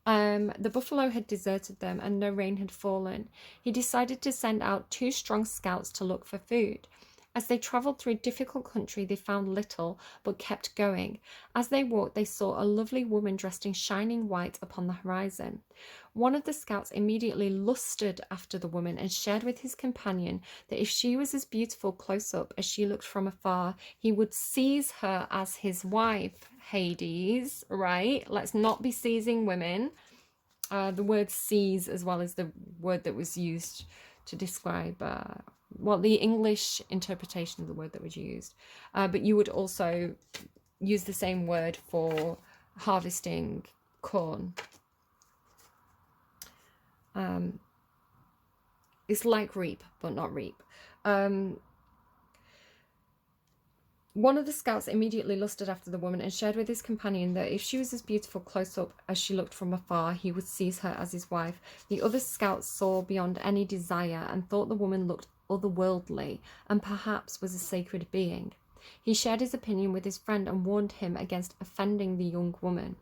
The buffalo had deserted them and no rain had fallen. He decided to send out 2 strong scouts to look for food. As they travelled through difficult country, they found little, but kept going. As they walked, they saw a lovely woman dressed in shining white upon the horizon. One of the scouts immediately lusted after the woman and shared with his companion that if she was as beautiful close up as she looked from afar, he would seize her as his wife. Hades, right? Let's not be seizing women. The word seize as well as the word that was used to describe well, the English interpretation of the word that was used, but you would also use the same word for harvesting corn. It's like reap, but not reap. One of the scouts immediately lusted after the woman and shared with his companion that if she was as beautiful close up as she looked from afar, he would seize her as his wife. The other scouts saw beyond any desire and thought the woman looked otherworldly and perhaps was a sacred being. He shared his opinion with his friend and warned him against offending the young woman.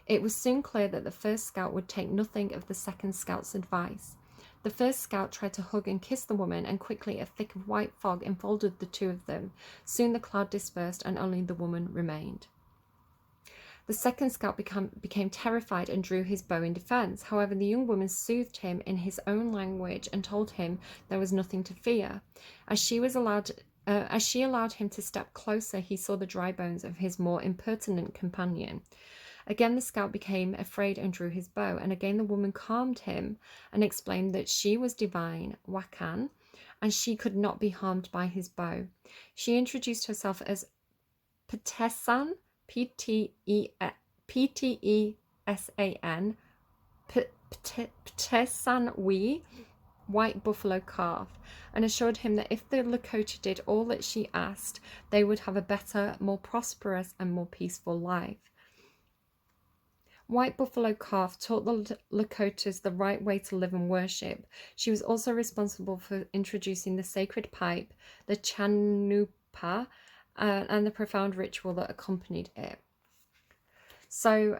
It was soon clear that the first scout would take nothing of the second scout's advice. The first scout tried to hug and kiss the woman, and quickly a thick white fog enfolded the two of them. Soon the cloud dispersed and only the woman remained. The second scout became terrified and drew his bow in defense. However, the young woman soothed him in his own language and told him there was nothing to fear. As she allowed him to step closer, he saw the dry bones of his more impertinent companion. Again the scout became afraid and drew his bow, and again the woman calmed him and explained that she was divine, Wakan, and she could not be harmed by his bow. She introduced herself as Ptesan, P-T-E-S-A-N, Ptesan white buffalo calf and assured him that if the Lakota did all that she asked, they would have a better, more prosperous, and more peaceful life. White buffalo calf taught the Lakotas the right way to live and worship. She was also responsible for introducing the sacred pipe, the chanupa, and the profound ritual that accompanied it. So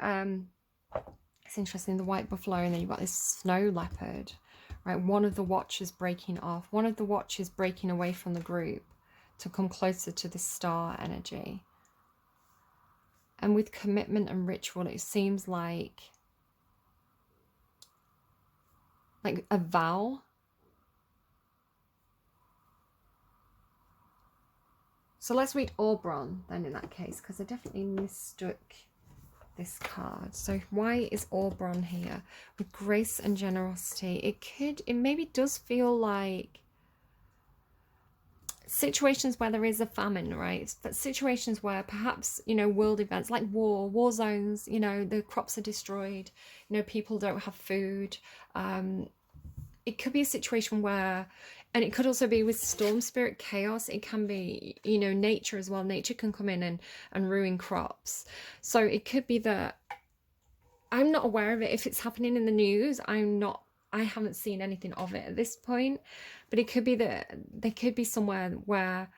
it's interesting, the white buffalo, and then you've got this snow leopard, right? One of the watchers breaking off, one of the watchers breaking away from the group to come closer to the star energy. And with commitment and ritual, it seems like a vow. So let's read Oberon then in that case, because I definitely mistook this card. So why is Oberon here? With grace and generosity. It maybe does feel like situations where there is a famine, right? But situations where perhaps, you know, world events like war zones, you know, the crops are destroyed, you know, people don't have food. It could be a situation where, and it could also be with storm spirit chaos, it can be, you know, nature as well. Nature can come in and ruin crops. So it could be that, I'm not aware of it. If it's happening in the news, I haven't seen anything of it at this point, but it could be that there could be somewhere where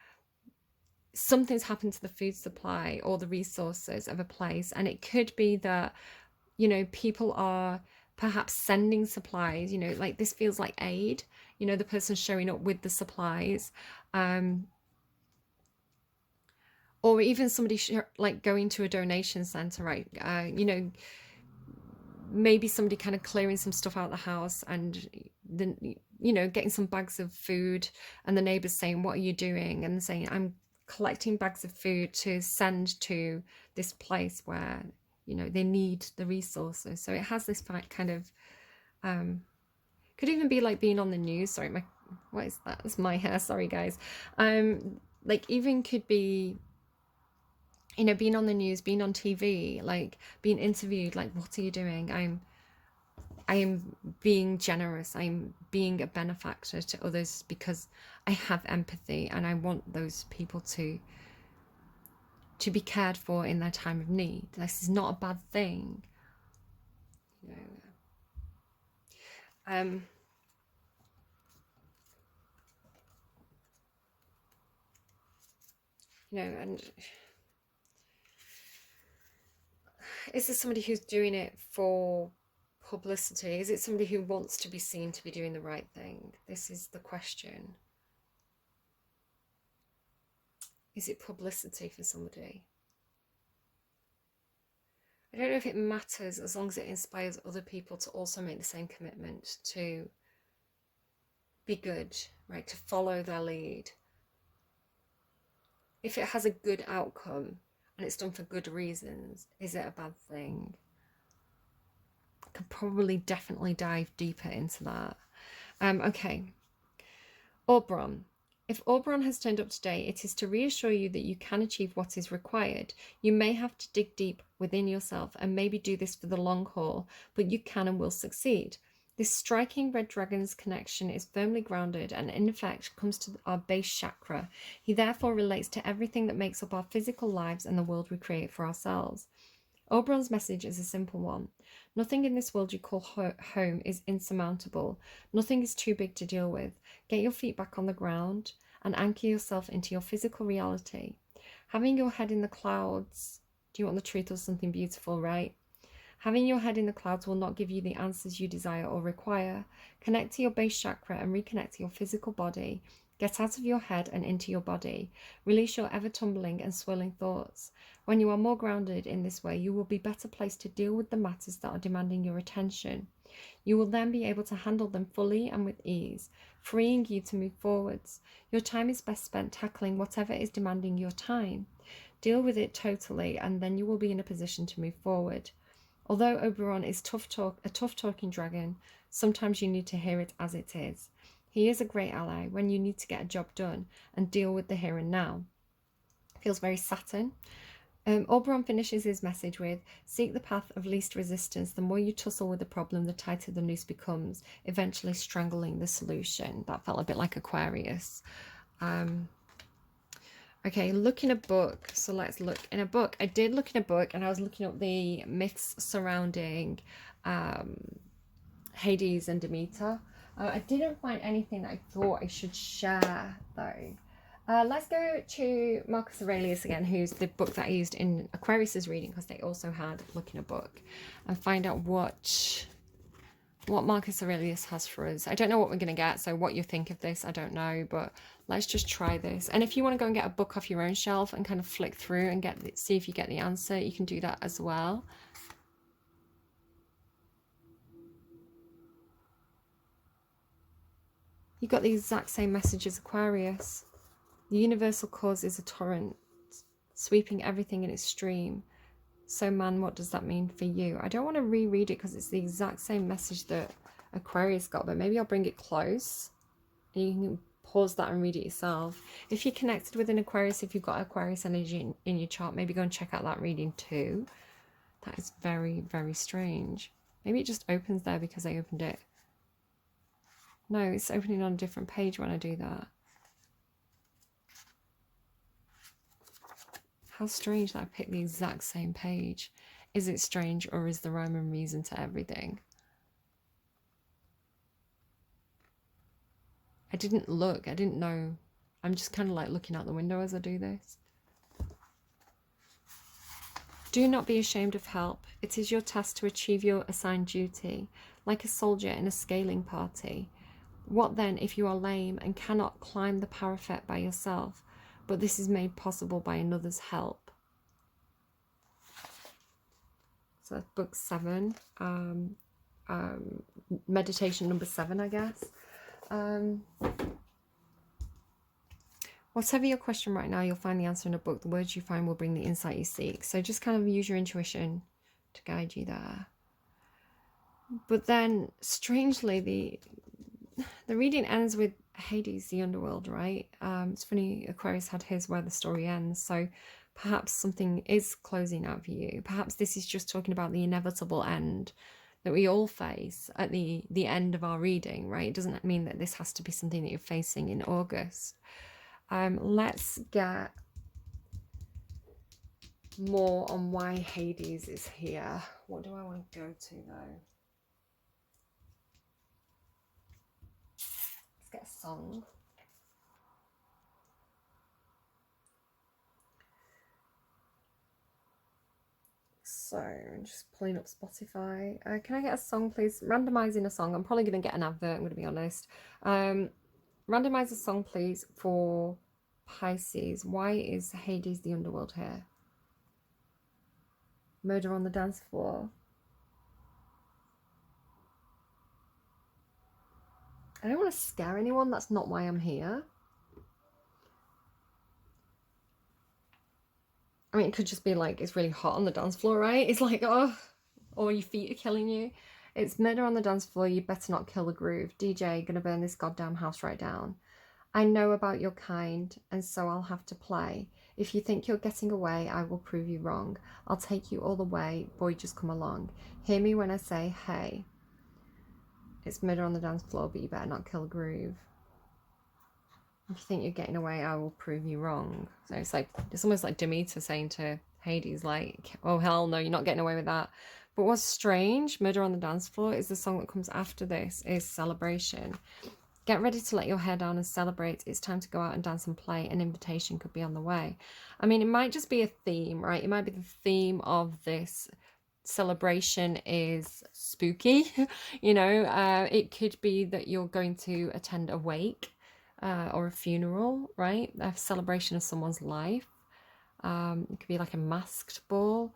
something's happened to the food supply or the resources of a place. And it could be that, you know, people are perhaps sending supplies, you know, like this feels like aid, you know, the person showing up with the supplies, or even somebody like going to a donation center, right? You know, maybe somebody kind of clearing some stuff out of the house and then, you know, getting some bags of food, and the neighbors saying, what are you doing? And saying, I'm collecting bags of food to send to this place where, you know, they need the resources. So it has this kind of could even be like being on the news. Sorry, what is that? It's my hair, sorry guys. Like even could be, you know, being on the news, being on TV, like being interviewed, like, what are you doing? I am being generous. I'm being a benefactor to others because I have empathy and I want those people to be cared for in their time of need. This is not a bad thing. You know, and is this somebody who's doing it for publicity? Is it somebody who wants to be seen to be doing the right thing? This is the question. Is it publicity for somebody? I don't know if it matters as long as it inspires other people to also make the same commitment to be good, right? To follow their lead. If it has a good outcome and it's done for good reasons, is it a bad thing? I could probably definitely dive deeper into that. Okay. Oberon. If Oberon has turned up today, it is to reassure you that you can achieve what is required. You may have to dig deep within yourself and maybe do this for the long haul, but you can and will succeed. This striking red dragon's connection is firmly grounded and in effect comes to our base chakra. He therefore relates to everything that makes up our physical lives and the world we create for ourselves. Oberon's message is a simple one. Nothing in this world you call home is insurmountable. Nothing is too big to deal with. Get your feet back on the ground and anchor yourself into your physical reality. Having your head in the clouds, do you want the truth or something beautiful, right? Having your head in the clouds will not give you the answers you desire or require. Connect to your base chakra and reconnect to your physical body. Get out of your head and into your body. Release your ever-tumbling and swirling thoughts. When you are more grounded in this way, you will be better placed to deal with the matters that are demanding your attention. You will then be able to handle them fully and with ease, freeing you to move forwards. Your time is best spent tackling whatever is demanding your time. Deal with it totally, and then you will be in a position to move forward. Although Oberon is a tough-talking dragon, sometimes you need to hear it as it is. He is a great ally when you need to get a job done and deal with the here and now. Feels very Saturn. Oberon finishes his message with, seek the path of least resistance. The more you tussle with the problem, the tighter the noose becomes, eventually strangling the solution. That felt a bit like Aquarius. Okay, look in a book. So let's look in a book. I did look in a book, and I was looking up the myths surrounding Hades and Demeter. I didn't find anything that I thought I should share, though. Let's go to Marcus Aurelius again, who's the book that I used in Aquarius's reading, because they also had look in a book, and find out what Marcus Aurelius has for us. I don't know what we're going to get, so what you think of this, I don't know, but let's just try this. And if you want to go and get a book off your own shelf and kind of flick through and see if you get the answer, you can do that as well. You got the exact same message as Aquarius. The universal cause is a torrent, sweeping everything in its stream. So man, what does that mean for you? I don't want to reread it because it's the exact same message that Aquarius got, but maybe I'll bring it close and you can pause that and read it yourself. If you're connected with an Aquarius, if you've got Aquarius energy in your chart, maybe go and check out that reading too. That is very, very strange. Maybe it just opens there because I opened it. No, it's opening on a different page when I do that. How strange that I picked the exact same page. Is it strange, or is the rhyme and reason to everything? I didn't look. I didn't know. I'm just kind of like looking out the window as I do this. Do not be ashamed of help. It is your task to achieve your assigned duty, like a soldier in a scaling party. What then if you are lame and cannot climb the parapet by yourself, but this is made possible by another's help? So that's book 7, meditation number 7, I guess. Whatever your question right now, you'll find the answer in a book. The words you find will bring the insight you seek. So just kind of use your intuition to guide you there. But then, strangely, the reading ends with Hades, the underworld, right? It's funny, Aquarius had his where the story ends. So perhaps something is closing out for you. Perhaps this is just talking about the inevitable end that we all face at the end of our reading, right? It doesn't mean that this has to be something that you're facing in August. Let's get more on why Hades is here. What do I want to go to though? Let's get a song. So I'm just pulling up Spotify. Can I get a song, please? Randomizing a song. I'm probably going to get an advert, I'm going to be honest. Randomize a song, please, for Pisces. Why is Hades the underworld here? Murder on the Dance Floor. I don't want to scare anyone. That's not why I'm here. I mean, it could just be like, it's really hot on the dance floor, right? It's like, oh, or your feet are killing you. It's murder on the dance floor. You better not kill the groove. DJ, gonna burn this goddamn house right down. I know about your kind, and so I'll have to play. If you think you're getting away, I will prove you wrong. I'll take you all the way. Boy, just come along. Hear me when I say, hey. It's murder on the dance floor, but you better not kill the groove. If you think you're getting away, I will prove you wrong. So it's almost like Demeter saying to Hades, like, oh hell no, you're not getting away with that. But what's strange, Murder on the Dance Floor, is the song that comes after this is Celebration. Get ready to let your hair down and celebrate. It's time to go out and dance and play. An invitation could be on the way. I mean, it might just be a theme, right? It might be the theme of this celebration is spooky. You know, it could be that you're going to attend a wake. Or a funeral, right? A celebration of someone's life. It could be like a masked ball.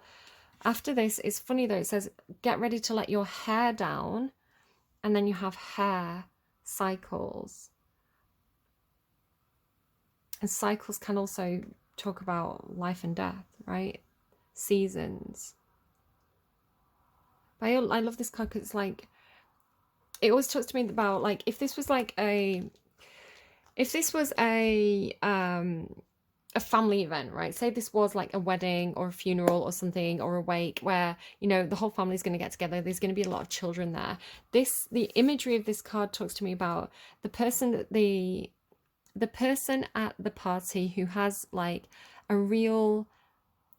After this, it's funny though, it says, get ready to let your hair down. And then you have hair cycles. And cycles can also talk about life and death, right? Seasons. But I love this card because it's like, it always talks to me about like, if this was a a family event, right? Say this was like a wedding or a funeral or something, or a wake where, you know, the whole family's going to get together. There's going to be a lot of children there. The imagery of this card talks to me about the person, the person at the party who has like a real,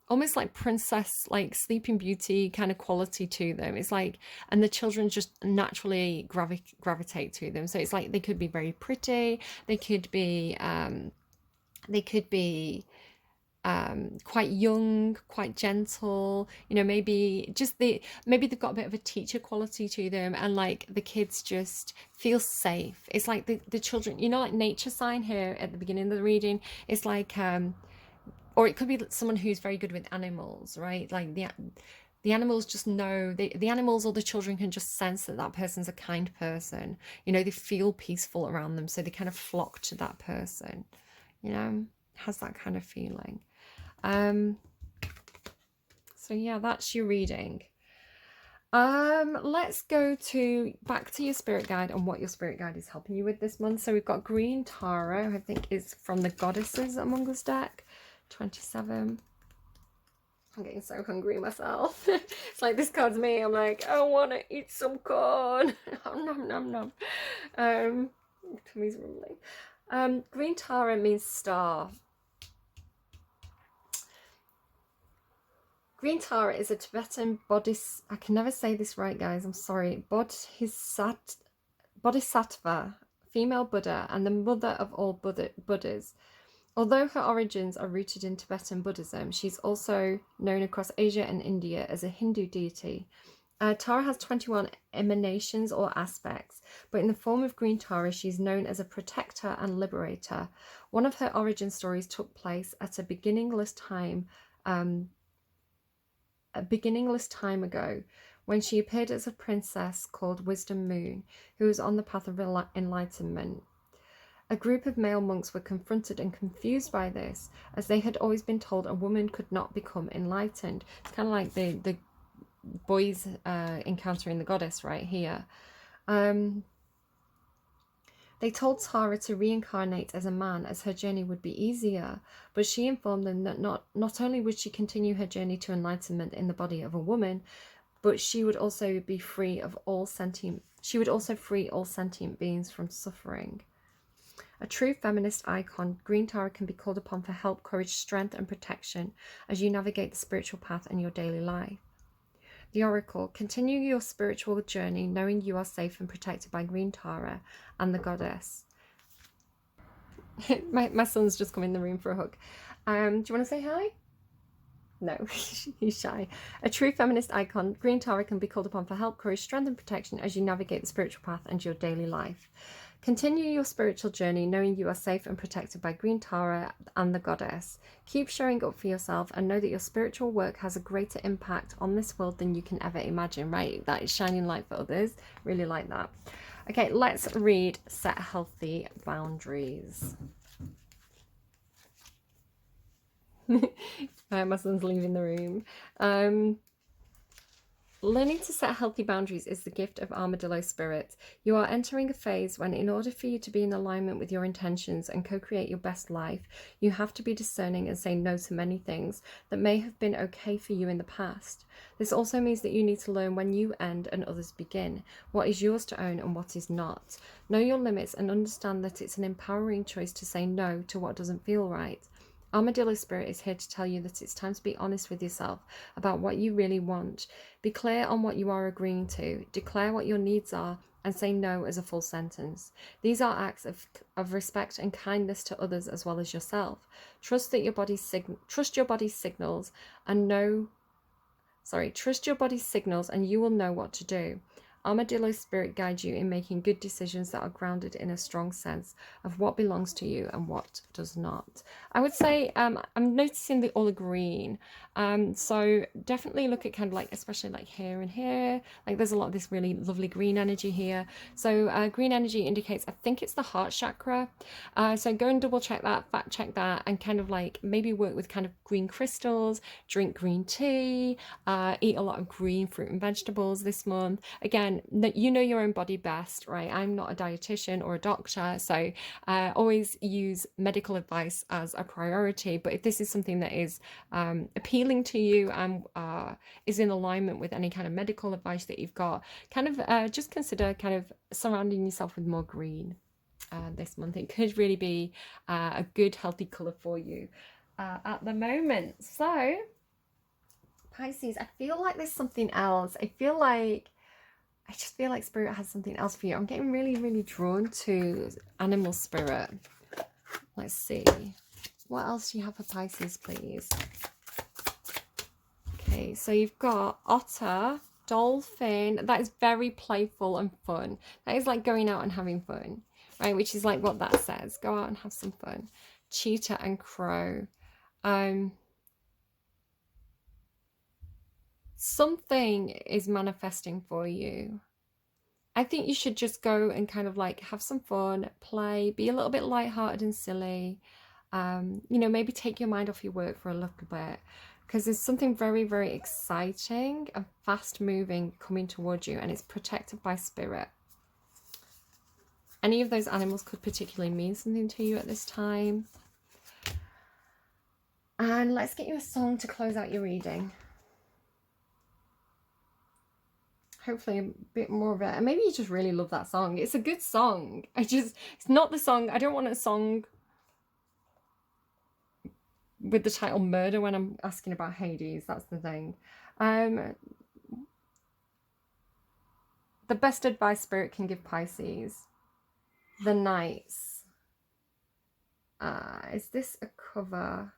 almost like princess, like Sleeping Beauty kind of quality to them. It's like, and the children just naturally gravitate to them. So it's like they could be very pretty, they could be quite young, quite gentle, you know, maybe they've got a bit of a teacher quality to them, and like the kids just feel safe. It's like the children, you know, like nature sign here at the beginning of the reading. It's like or it could be someone who's very good with animals, right? Like the animals just know, the animals or the children can just sense that that person's a kind person. You know, they feel peaceful around them, so they kind of flock to that person, you know, has that kind of feeling. So yeah, that's your reading. Let's go back to your spirit guide and what your spirit guide is helping you with this month. So we've got Green Tarot, I think is from the Goddesses Among Us deck. 27. I'm getting so hungry myself. It's like this card's me. I'm like, I want to eat some corn. Nom nom nom. Tummy's rumbling. Green Tara means star. Green Tara is a Tibetan I can never say this right, guys. I'm sorry. Bodhisattva, female Buddha, and the mother of all Buddhas. Although her origins are rooted in Tibetan Buddhism, she's also known across Asia and India as a Hindu deity. Tara has 21 emanations or aspects, but in the form of Green Tara, she's known as a protector and liberator. One of her origin stories took place at a beginningless time ago, when she appeared as a princess called Wisdom Moon, who was on the path of enlightenment. A group of male monks were confronted and confused by this, as they had always been told a woman could not become enlightened. It's kind of like the boys encountering the goddess right here. They told Tara to reincarnate as a man, as her journey would be easier, but she informed them that not only would she continue her journey to enlightenment in the body of a woman, but she would also free all sentient beings from suffering. A true feminist icon, Green Tara can be called upon for help, courage, strength, and protection as you navigate the spiritual path in your daily life. The Oracle, continue your spiritual journey knowing you are safe and protected by Green Tara and the Goddess. my son's just come in the room for a hug. Do you want to say hi? No, he's shy. A true feminist icon, Green Tara can be called upon for help, courage, strength, and protection as you navigate the spiritual path and your daily life. Continue your spiritual journey knowing you are safe and protected by Green Tara and the Goddess. Keep showing up for yourself and know that your spiritual work has a greater impact on this world than you can ever imagine, right? That is shining light for others. Really like that. Okay, let's read Set Healthy Boundaries. My son's leaving the room. Learning to set healthy boundaries is the gift of Armadillo Spirit. You are entering a phase when, in order for you to be in alignment with your intentions and co-create your best life, you have to be discerning and say no to many things that may have been okay for you in the past. This also means that you need to learn when you end and others begin, what is yours to own and what is not. Know your limits and understand that it's an empowering choice to say no to what doesn't feel right. Armadillo Spirit is here to tell you that it's time to be honest with yourself about what you really want. Be clear on what you are agreeing to. Declare what your needs are and say no as a full sentence. These are acts of respect and kindness to others as well as yourself. Trust your body's signals and you will know what to do. Armadillo Spirit guides you in making good decisions that are grounded in a strong sense of what belongs to you and what does not. I would say I'm noticing the all green. So definitely look at kind of like, especially like here and here, like there's a lot of this really lovely green energy here. So green energy indicates, I think it's the heart chakra. So go and double check that, fact check that, and kind of like maybe work with kind of green crystals, drink green tea, eat a lot of green fruit and vegetables this month. Again, again, you know your own body best, right? I'm not a dietitian or a doctor, so always use medical advice as a priority. But if this is something that is appealing to you and is in alignment with any kind of medical advice that you've got, kind of just consider kind of surrounding yourself with more green this month. It could really be a good, healthy color for you at the moment. So Pisces, I feel like there's something else. I just feel like Spirit has something else for you. I'm getting really, really drawn to animal spirit. Let's see. What else do you have for Pisces, please? Okay, so you've got otter, dolphin. That is very playful and fun. That is like going out and having fun, right? Which is like what that says. Go out and have some fun. Cheetah and crow. Something is manifesting for you. I think you should just go and kind of like have some fun, play, be a little bit lighthearted and silly. You know, maybe take your mind off your work for a little bit, because there's something very, very exciting and fast moving coming towards you, and it's protected by spirit. Any of those animals could particularly mean something to you at this time. And let's get you a song to close out your reading. Hopefully a bit more of it. And maybe you just really love that song. It's a good song. It's not the song. I don't want a song with the title Murder when I'm asking about Hades. That's the thing. The best advice Spirit can give Pisces. The Knights. Is this a cover?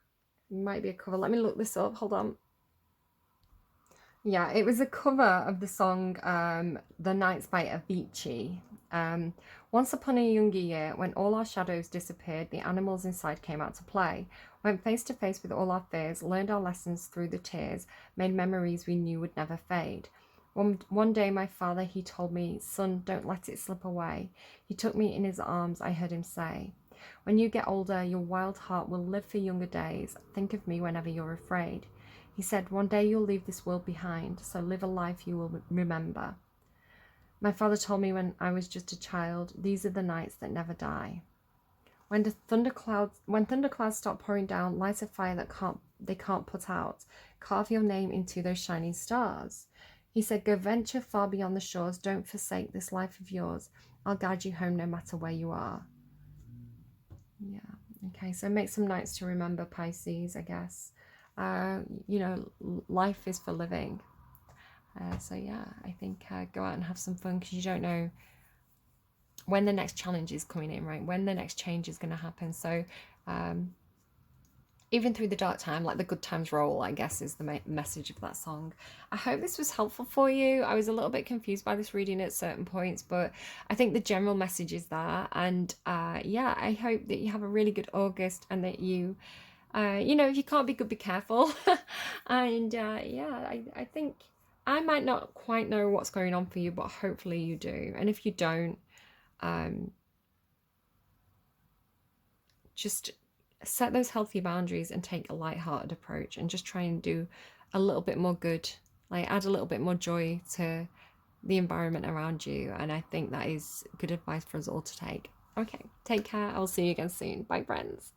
It might be a cover. Let me look this up. Hold on. Yeah, it was a cover of the song The Knights by Avicii. Once upon a younger year, when all our shadows disappeared, the animals inside came out to play. Went face to face with all our fears, learned our lessons through the tears, made memories we knew would never fade. One day my father, he told me, son, don't let it slip away. He took me in his arms, I heard him say, when you get older, your wild heart will live for younger days. Think of me whenever you're afraid. He said, one day you'll leave this world behind, so live a life you will remember. My father told me when I was just a child, these are the nights that never die. When thunderclouds stop pouring down, light a fire that they can't put out. Carve your name into those shining stars. He said, go venture far beyond the shores. Don't forsake this life of yours. I'll guide you home no matter where you are. Yeah. Okay, so make some nights to remember, Pisces, I guess. You know, life is for living. So yeah, I think go out and have some fun, because you don't know when the next challenge is coming in, right? When the next change is going to happen. So even through the dark time, like the good times roll, I guess is the message of that song. I hope this was helpful for you. I was a little bit confused by this reading at certain points, but I think the general message is there. And yeah, I hope that you have a really good August, and that you you know, if you can't be good, be careful. And yeah, I think I might not quite know what's going on for you, but hopefully you do. And if you don't, just set those healthy boundaries and take a light-hearted approach, and just try and do a little bit more good, like add a little bit more joy to the environment around you. And I think that is good advice for us all to take. Okay, take care. I will see you again soon. Bye, friends.